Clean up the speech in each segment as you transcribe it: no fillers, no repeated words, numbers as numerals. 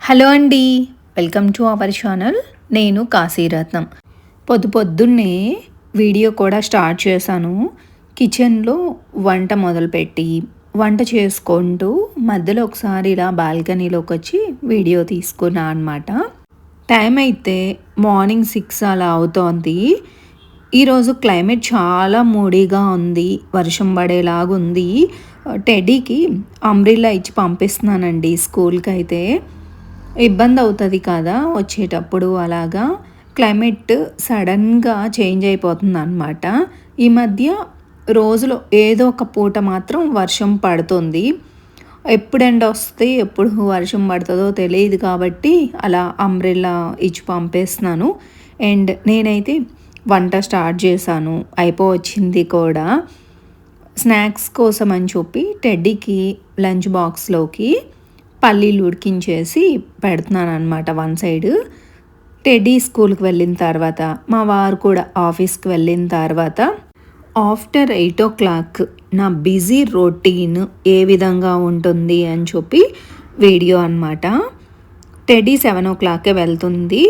Hello అండి, welcome to our channel. నేను కాశీరత్నం. పొద్దున్నే వీడియో కూడా స్టార్ట్ చేశాను. కిచెన్లో వంట మొదలుపెట్టి వంట చేసుకుంటూ మధ్యలో ఒకసారి ఇలా బాల్కనీలోకి వచ్చి వీడియో తీసుకున్నా అనమాట. టైం అయితే మార్నింగ్ 6 అలా అవుతోంది. ఈరోజు క్లైమేట్ చాలా మూడీగా ఉంది, వర్షం పడేలాగుంది. టెడ్డీకి అంబ్రిల్లా ఇచ్చి పంపిస్తున్నానండి స్కూల్కి. అయితే ఇబ్బంది అవుతుంది కదా వచ్చేటప్పుడు. అలాగా క్లైమేట్ సడన్గా చేంజ్ అయిపోతుంది అనమాట. ఈ మధ్య రోజులో ఏదో ఒక పూట మాత్రం వర్షం పడుతుంది. ఎప్పుడు ఎండ వస్తే ఎప్పుడు వర్షం పడుతుందో తెలియదు కాబట్టి అలా అంబ్రెల్లా ఇచ్చి పంపేస్తున్నాను. అండ్ నేనైతే వంట స్టార్ట్ చేశాను, అయిపోవచ్చింది కూడా. స్నాక్స్ కోసం అని చెప్పి టెడ్డీకి లంచ్ బాక్స్లోకి పల్లీలు ఉడికించేసి పెడుతున్నాను అనమాట వన్ సైడ్. టెడ్డీ స్కూల్కి వెళ్ళిన తర్వాత, మా వారు కూడా ఆఫీస్కి వెళ్ళిన తర్వాత ఆఫ్టర్ 8 o'clock నా బిజీ రొటీన్ ఏ విధంగా ఉంటుంది అని చెప్పి వీడియో అనమాట. టెడ్డీ 7 o'clock వెళ్తుంది.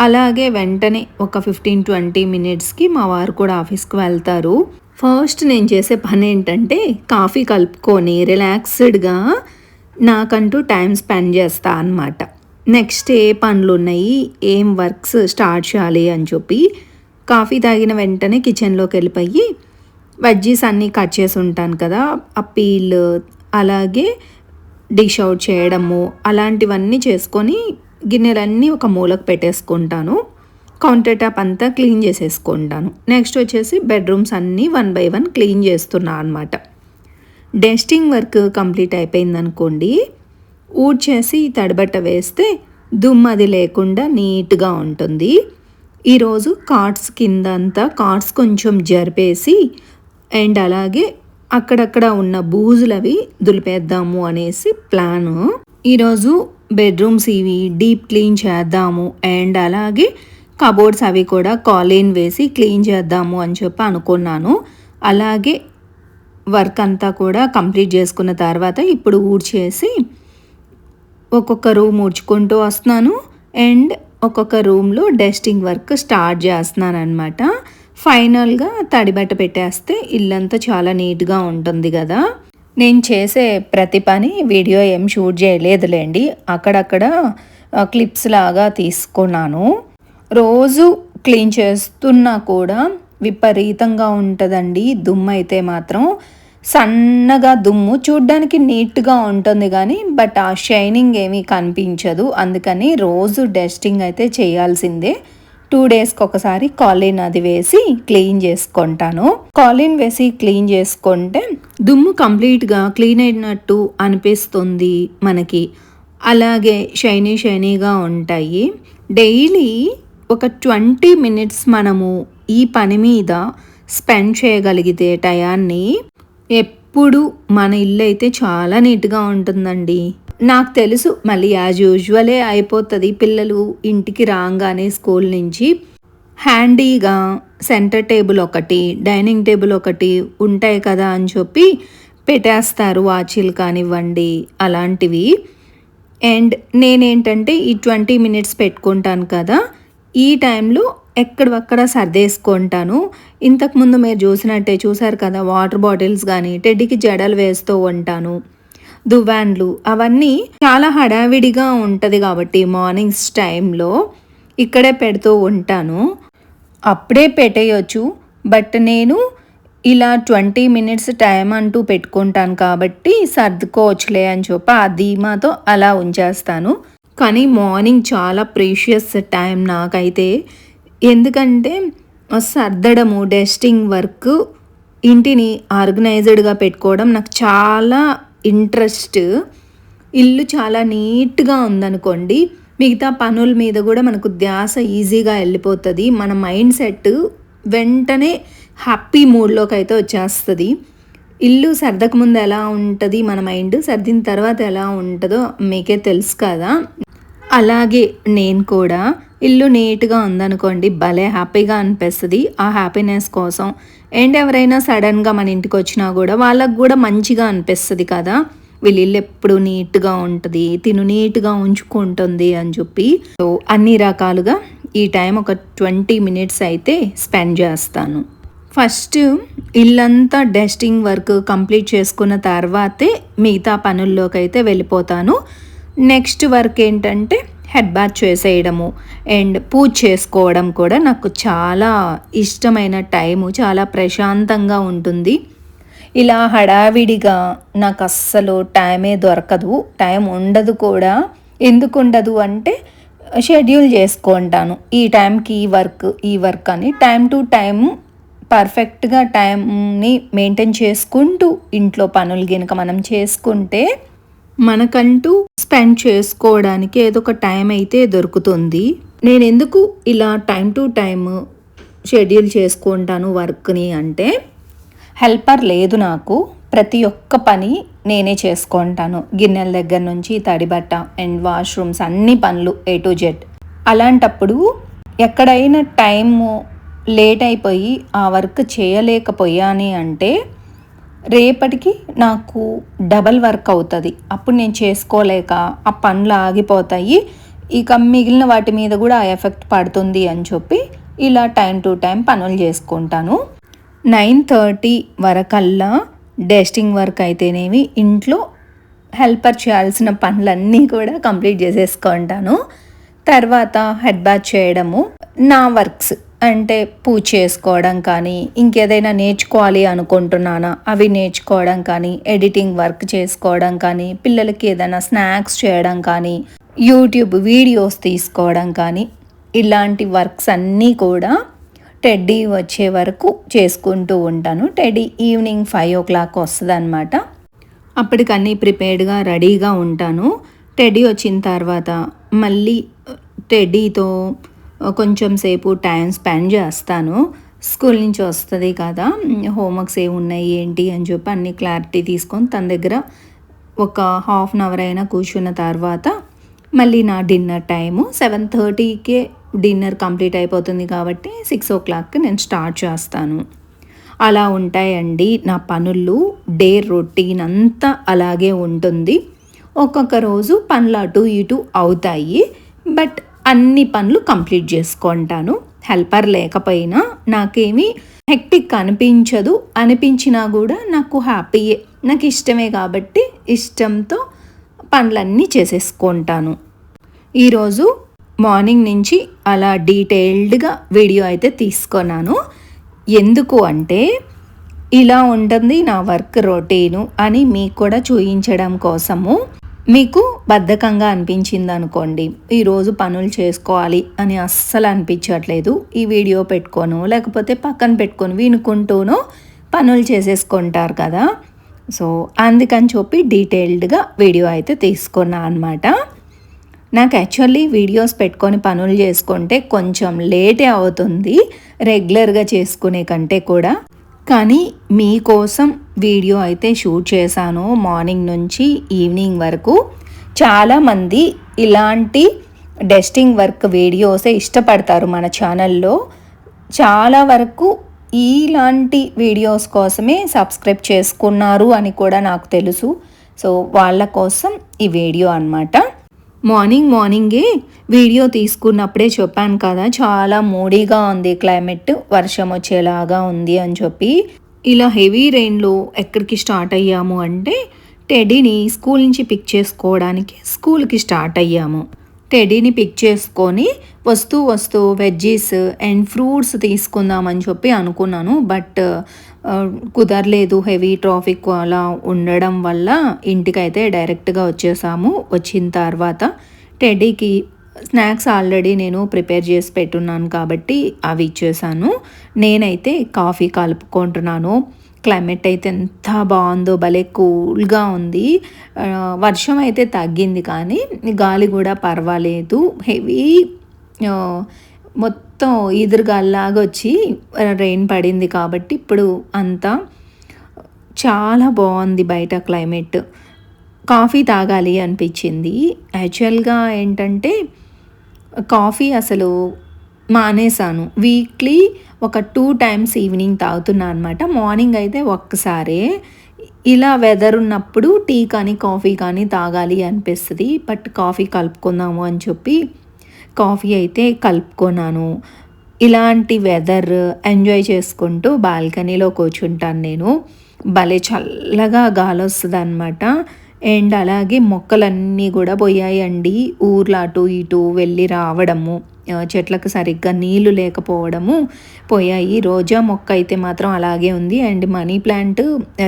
అలాగే వెంటనే ఒక 15-20 minutesకి మా వారు కూడా ఆఫీస్కి వెళ్తారు. ఫస్ట్ నేను చేసే పని ఏంటంటే కాఫీ కలుపుకొని రిలాక్స్డ్గా నాకంటూ టైం స్పెండ్ చేస్తా అనమాట. నెక్స్ట్ ఏ పనులు ఉన్నాయి, ఏం వర్క్స్ స్టార్ట్ చేయాలి అని చెప్పి కాఫీ తాగిన వెంటనే కిచెన్లోకి వెళ్ళిపోయి వెజ్జీస్ అన్నీ కట్ చేసి ఉంటాను కదా, ఆ పీల్ అలాగే డిష్ అవుట్ చేయడము అలాంటివన్నీ చేసుకొని గిన్నెలన్నీ ఒక మూలకు పెట్టేసుకుంటాను. కౌంటర్ టాప్ అంతా క్లీన్ చేసేసుకుంటాను. నెక్స్ట్ వచ్చేసి బెడ్రూమ్స్ అన్నీ 1 by 1 క్లీన్ చేస్తున్నాను అనమాట. డస్టింగ్ వర్క్ కంప్లీట్ అయిపోయిందనుకోండి, ఊడ్చేసి తడిబట్ట వేస్తే దుమ్ము అది లేకుండా నీట్గా ఉంటుంది. ఈరోజు కార్డ్స్ కింద అంతా కార్డ్స్ కొంచెం జరిపేసి అండ్ అలాగే అక్కడక్కడ ఉన్న బూజులవి దులిపేద్దాము అనేసి ప్లాను. ఈరోజు బెడ్రూమ్స్ ఇవి డీప్ క్లీన్ చేద్దాము అండ్ అలాగే కబోర్డ్స్ అవి కూడా కాలిన్ వేసి క్లీన్ చేద్దాము అని చెప్పి అనుకున్నాను. అలాగే వర్క్ అంతా కూడా కంప్లీట్ చేసుకున్న తర్వాత ఇప్పుడు ఊడ్చేసి ఒక్కొక్క రూమ్ ఊడ్చుకుంటూ వస్తున్నాను అండ్ ఒక్కొక్క రూమ్లో డస్టింగ్ వర్క్ స్టార్ట్ చేస్తున్నాను అనమాట. ఫైనల్గా తడిబట్ట పెట్టేస్తే ఇల్లంతా చాలా నీట్గా ఉంటుంది కదా. నేను చేసే ప్రతి పని వీడియో ఏం షూట్ చేయలేదులేండి, అక్కడక్కడ క్లిప్స్ లాగా తీసుకున్నాను. రోజు క్లీన్ చేస్తున్నా కూడా విపరీతంగా ఉంటుందండి దుమ్ము. అయితే మాత్రం సన్నగా దుమ్ము చూడ్డానికి నీట్గా ఉంటుంది కానీ బట్ ఆ షైనింగ్ ఏమీ కనిపించదు. అందుకని రోజు డస్టింగ్ అయితే చేయాల్సిందే. 2 daysకి ఒకసారి కాలిన్ అది వేసి క్లీన్ చేసుకుంటాను. కాలిన్ వేసి క్లీన్ చేసుకుంటే దుమ్ము కంప్లీట్గా క్లీన్ అయినట్టు అనిపిస్తుంది మనకి. అలాగే షైనీగా ఉంటాయి. డైలీ ఒక 20 minutes మనము ఈ పని మీద స్పెండ్ చేయగలిగితే టయాన్ని, ఎప్పుడు మన ఇల్లు అయితే చాలా నీట్గా ఉంటుందండి. నాకు తెలుసు మళ్ళీ యాజ్ యూజువలే అయిపోతుంది. పిల్లలు ఇంటికి రాగానే స్కూల్ నుంచి హ్యాండీగా సెంటర్ టేబుల్ ఒకటి, డైనింగ్ టేబుల్ ఒకటి ఉంటాయి కదా అని చెప్పి పెట్టేస్తారు, వాచీలు కానివ్వండి అలాంటివి. అండ్ నేనేంటంటే ఈ 20 minutes పెట్టుకుంటాను కదా, ఈ టైంలో ఎక్కడక్కడ సర్దేసుకుంటాను. ఇంతకుముందు మీరు చూసారు కదా, వాటర్ బాటిల్స్ కానీ టెడ్డీకి జడలు వేస్తూ ఉంటాను. దువ్వాన్లు అవన్నీ చాలా హడావిడిగా ఉంటుంది కాబట్టి మార్నింగ్స్ టైంలో ఇక్కడే పెడుతూ ఉంటాను. అప్పుడే పెట్టేయచ్చు, బట్ నేను ఇలా 20 minutes టైం అంటూ పెట్టుకుంటాను కాబట్టి సర్దుకోవచ్చులే అని చెప్పి ఆ ధీమాతో అలా ఉంచేస్తాను. కానీ మార్నింగ్ చాలా ప్రీషియస్ టైం నాకైతే. ఎందుకంటే సర్దడము, డస్టింగ్ వర్క్, ఇంటిని ఆర్గనైజ్డ్గా పెట్టుకోవడం నాకు చాలా ఇంట్రెస్ట్. ఇల్లు చాలా నీట్గా ఉందనుకోండి, మిగతా పనుల మీద కూడా మనకు ధ్యాస ఈజీగా వెళ్ళిపోతుంది. మన మైండ్ సెట్ వెంటనే హ్యాపీ మూడ్లోకి అయితే వచ్చేస్తుంది. ఇల్లు సర్దక ముందు ఎలా ఉంటుంది మన మైండ్, సర్దిన తర్వాత ఎలా ఉంటుందో మీకే తెలుసు కదా. అలాగే నేను కూడా ఇల్లు నీట్గా ఉందనుకోండి భలే హ్యాపీగా అనిపిస్తుంది. ఆ హ్యాపీనెస్ కోసం అండ్ ఎవరైనా సడన్గా మన ఇంటికి వచ్చినా కూడా వాళ్ళకు కూడా మంచిగా అనిపిస్తుంది కదా. వీళ్ళ ఇల్లు ఎప్పుడు నీట్గా ఉంటుంది, తిను నీట్గా ఉంచుకుంటుంది అని చెప్పి. సో అన్ని రకాలుగా ఈ టైం ఒక 20 మినిట్స్ అయితే స్పెండ్ చేస్తాను. ఫస్ట్ ఇల్లంతా డస్టింగ్ వర్క్ కంప్లీట్ చేసుకున్న తర్వాతే మిగతా పనుల్లోకి అయితే వెళ్ళిపోతాను. నెక్స్ట్ వర్క్ ఏంటంటే హెడ్ బాత్ చేసేయడము అండ్ పూజ చేసుకోవడం కూడా నాకు చాలా ఇష్టమైన టైము, చాలా ప్రశాంతంగా ఉంటుంది. ఇలా హడావిడిగా నాకు అస్సలు టైమే దొరకదు, టైం ఉండదు కూడా. ఎందుకు ఉండదు అంటే షెడ్యూల్ చేసుకుంటాను, ఈ టైంకి ఈ వర్క్ అని. టైం టు టైం పర్ఫెక్ట్గా టైంని మెయింటైన్ చేసుకుంటూ ఇంట్లో పనులు కనుక మనం చేసుకుంటే మనకంటూ స్పెండ్ చేసుకోవడానికి ఏదో ఒక టైం అయితే దొరుకుతుంది. నేను ఎందుకు ఇలా టైం టు టైం షెడ్యూల్ చేసుకుంటాను వర్క్ని అంటే, హెల్పర్ లేదు నాకు, ప్రతి ఒక్క పని నేనే చేసుకుంటాను. గిన్నెల దగ్గర నుంచి తడిబట్ట అండ్ వాష్రూమ్స్ అన్ని పనులు A to Z. అలాంటప్పుడు ఎక్కడైనా టైము లేట్ అయిపోయి ఆ వర్క్ చేయలేకపోయాని అంటే రేపటికి నాకు డబల్ వర్క్ అవుతుంది. అప్పుడు నేను చేసుకోలేక ఆ పనులు ఆగిపోతాయి, ఇక మిగిలిన వాటి మీద కూడా ఆ ఎఫెక్ట్ పడుతుంది అని చెప్పి ఇలా టైం టు టైం పనులు చేసుకుంటాను. 9:30 వరకల్లా డస్టింగ్ వర్క్ అయితేనేమి, ఇంట్లో హెల్పర్ చేయాల్సిన పనులన్నీ కూడా కంప్లీట్ చేసేసుకుంటాను. తర్వాత హెడ్ బాత్ చేయడము, నా వర్క్స్ అంటే పూజ చేసుకోవడం కానీ, ఇంకేదైనా నేర్చుకోవాలి అనుకుంటున్నానా అవి నేర్చుకోవడం కానీ, ఎడిటింగ్ వర్క్ చేసుకోవడం కానీ, పిల్లలకి ఏదైనా స్నాక్స్ చేయడం కానీ, యూట్యూబ్ వీడియోస్ తీసుకోవడం కానీ, ఇలాంటి వర్క్స్ అన్నీ కూడా టెడ్డీ వచ్చే వరకు చేసుకుంటూ ఉంటాను. టెడ్డీ ఈవినింగ్ 5 o'clock వస్తుంది అనమాట. అప్పటికన్నీ ప్రిపేర్డ్గా రెడీగా ఉంటాను. టెడ్డీ వచ్చిన తర్వాత మళ్ళీ టెడ్డీతో కొంచెం సేపు టైం స్పెండ్ చేస్తాను. స్కూల్ నుంచి వస్తుంది కదా, హోంవర్క్స్ ఏమి ఉన్నాయి ఏంటి అని చెప్పి అన్ని క్లారిటీ తీసుకొని తన దగ్గర ఒక ½ an hour అయినా కూర్చున్న తర్వాత మళ్ళీ నా డిన్నర్ టైము 7:30కే డిన్నర్ కంప్లీట్ అయిపోతుంది కాబట్టి 6 o'clock నేను స్టార్ట్ చేస్తాను. అలా ఉంటాయండి నా పనులు. డే రొటీన్ అంతా అలాగే ఉంటుంది. ఒక్కొక్క రోజు పనులు అటు ఇటు అవుతాయి, బట్ అన్ని పనులు కంప్లీట్ చేసుకుంటాను. హెల్పర్ లేకపోయినా నాకేమీ హెక్టిక్ అనిపించదు, అనిపించినా కూడా నాకు హ్యాపీయే, నాకు ఇష్టమే కాబట్టి ఇష్టంతో పనులన్నీ చేసేసుకుంటాను. ఈరోజు మార్నింగ్ నుంచి అలా డీటెయిల్డ్గా వీడియో అయితే తీసుకున్నాను. ఎందుకు అంటే ఇలా ఉంటుంది నా వర్క్ రొటీను అని మీకు కూడా చూపించడం కోసము. మీకు బద్ధకంగా అనిపించింది అనుకోండి, ఈరోజు పనులు చేసుకోవాలి అని అస్సలు అనిపించట్లేదు, ఈ వీడియో పెట్టుకోను లేకపోతే పక్కన పెట్టుకొని వినుకుంటూనో పనులు చేసేసుకుంటారు కదా. సో అందుకని చెప్పి డీటెయిల్డ్గా వీడియో అయితే తీసుకున్నా అనమాట. నాకు యాక్చువల్లీ వీడియోస్ పెట్టుకొని పనులు చేసుకుంటే కొంచెం లేటే అవుతుంది రెగ్యులర్గా చేసుకునే కంటే కూడా. కానీ మీకోసం వీడియో అయితే షూట్ చేశాను మార్నింగ్ నుంచి ఈవినింగ్ వరకు. చాలామంది ఇలాంటి డస్టింగ్ వర్క్ వీడియోసే ఇష్టపడతారు మన ఛానల్లో. చాలా వరకు ఇలాంటి వీడియోస్ కోసమే సబ్స్క్రైబ్ చేసుకున్నారు అని కూడా నాకు తెలుసు. సో వాళ్ళ కోసం ఈ వీడియో అన్నమాట. మార్నింగే వీడియో తీసుకున్నప్పుడే చెప్పాను కదా, చాలా మూడీగా ఉంది క్లైమేట్, వర్షం వచ్చేలాగా ఉంది అని చెప్పి. ఇలా హెవీ రెయిన్లో ఎక్కడికి స్టార్ట్ అయ్యాము అంటే టెడ్డీని స్కూల్ నుంచి పిక్ చేసుకోవడానికి స్కూల్కి స్టార్ట్ అయ్యాము. టెడ్డీని పిక్ చేసుకొని వస్తూ వెజ్జీస్ అండ్ ఫ్రూట్స్ తీసుకుందామని చెప్పి అనుకున్నాను, బట్ కుదరలేదు. హెవీ ట్రాఫిక్ అలా ఉండడం వల్ల ఇంటికైతే డైరెక్ట్గా వచ్చేసాము. వచ్చిన తర్వాత టెడ్డీకి స్నాక్స్ ఆల్రెడీ నేను ప్రిపేర్ చేసి పెట్టున్నాను కాబట్టి అవి ఇచ్చేసాను. నేనైతే కాఫీ కలుపుకుంటున్నాను. క్లైమేట్ అయితే ఎంత బాగుందో, భలే కూల్గా ఉంది. వర్షం అయితే తగ్గింది కానీ గాలి కూడా పర్వాలేదు. హెవీ మొత్తం ఈదురుగాల్లాగా వచ్చి రెయిన్ పడింది కాబట్టి ఇప్పుడు అంతా చాలా బాగుంది బయట క్లైమేట్. కాఫీ తాగాలి అనిపించింది. యాక్చువల్గా ఏంటంటే కాఫీ అసలు మానేసాను. వీక్లీ ఒక 2 times ఈవినింగ్ తాగుతున్నా అనమాట. మార్నింగ్ అయితే ఒక్కసారే. ఇలా వెదర్ ఉన్నప్పుడు టీ కానీ కాఫీ కానీ తాగాలి అనిపిస్తుంది. బట్ కాఫీ కలుపుకుందాము అని చెప్పి కాఫీ అయితే కలుపుకున్నాను. ఇలాంటి వెదర్ ఎంజాయ్ చేసుకుంటూ బాల్కనీలో కూర్చుంటాను నేను. భలే చల్లగా గాలి వస్తుందన్నమాట. అండ్ అలాగే మొక్కలన్నీ కూడా పోయాయండి. ఊర్లో అటు ఇటు వెళ్ళి రావడము, చెట్లకు సరిగ్గా నీళ్లు లేకపోవడము పోయాయి. రోజా మొక్క అయితే మాత్రం అలాగే ఉంది. అండ్ మనీ ప్లాంట్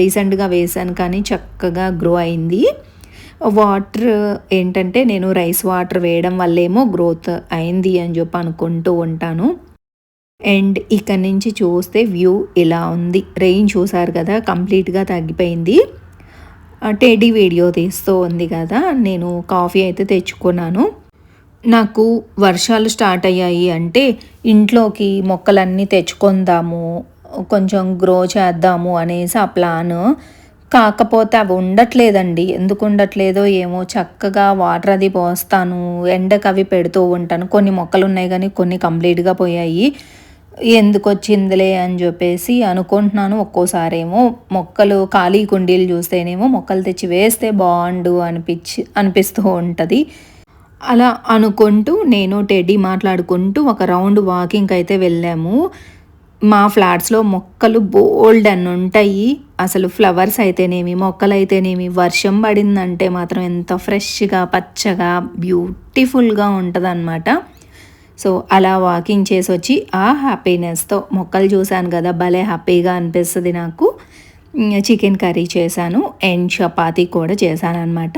రీసెంట్గా వేశాను కానీ చక్కగా గ్రో అయింది. వాటర్ ఏంటంటే నేను రైస్ వాటర్ వేయడం వల్లేమో గ్రోత్ అయింది అని చెప్పి అనుకుంటూ ఉంటాను. అండ్ ఇక్కడ నుంచి చూస్తే వ్యూ ఇలా ఉంది. రెయిన్ చూసారు కదా, కంప్లీట్గా తగ్గిపోయింది. టెడ్డీ వీడియో తీస్తూ ఉంది కదా, నేను కాఫీ అయితే తెచ్చుకున్నాను. నాకు వర్షాలు స్టార్ట్ అయ్యాయి అంటే ఇంట్లోకి మొక్కలన్నీ తెచ్చుకుందాము, కొంచెం గ్రో చేద్దాము అనేసి ఆ ప్లాన్. కాకపోతే అవి ఉండట్లేదండి. ఎందుకు ఉండట్లేదో ఏమో. చక్కగా వాటర్ అది పోస్తాను, ఎండకు అవి పెడుతూ ఉంటాను. కొన్ని మొక్కలు ఉన్నాయి కానీ కొన్ని కంప్లీట్గా పోయాయి. ఎందుకు వచ్చిందిలే అని చెప్పేసి అనుకుంటున్నాను. ఒక్కోసారేమో మొక్కలు ఖాళీ కుండీలు చూస్తేనేమో మొక్కలు తెచ్చి వేస్తే బాగుండు అనిపిస్తూ ఉంటుంది. అలా అనుకుంటూ నేను టెడ్డీ మాట్లాడుకుంటూ ఒక రౌండ్ వాకింగ్కి అయితే వెళ్ళాము. మా ఫ్లాట్స్లో మొక్కలు బోల్డ్ అని ఉంటాయి. అసలు ఫ్లవర్స్ అయితేనేమి, మొక్కలు అయితేనేమి, వర్షం పడిందంటే మాత్రం ఎంత ఫ్రెష్గా పచ్చగా బ్యూటిఫుల్గా ఉంటుంది అన్నమాట. సో అలా వాకింగ్ చేసి వచ్చి ఆ హ్యాపీనెస్తో మొక్కలు చూశాను కదా, భలే హ్యాపీగా అనిపిస్తుంది నాకు. చికెన్ కర్రీ చేశాను అండ్ చపాతీ కూడా చేశాను అనమాట.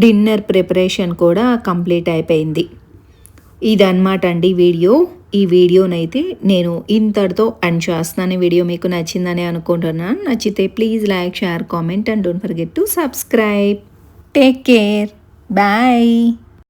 డిన్నర్ ప్రిపరేషన్ కూడా కంప్లీట్ అయిపోయింది. ఇదన్నమాట అండి వీడియో. ఈ వీడియోనైతే నేను ఇంతటితో ఎండ్ చేస్తున్నాను. వీడియో మీకు నచ్చిందని అనుకుంటున్నాను. నచ్చితే please like, share, comment and don't forget to subscribe. Take care. Bye.